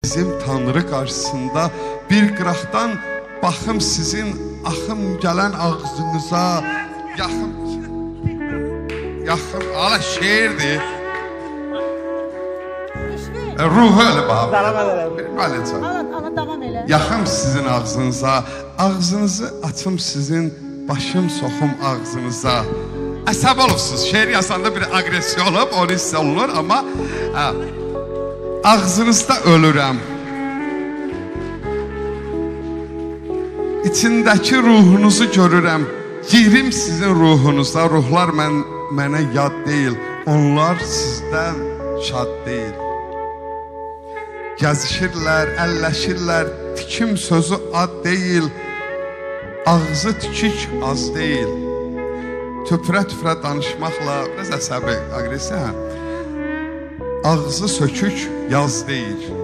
bizim Tanrı qarşısında bir qıraqdan baxım sizin axım gələn ağzınıza yaxın ala şeirdir. Ruhu öyle bağlı. Yaxım sizin ağzınıza, ağzınızı açım sizin, başım soxum ağzınıza. Əsəb olubsuz, şeir yazanda bir agresiya olub, onu hiss olunur, amma ağzınızda ölürəm. İçindəki ruhunuzu görürəm, girim sizin ruhunuza, ruhlar mənə yad deyil, onlar sizdən şad deyil. Gəzişirlər, əlləşirlər, tikim sözü ad deyil, ağzı tükük az deyil. Töpürə-töpürə danışmaqla, biraz əsəbi, agresiya, ağzı sökük yaz deyil.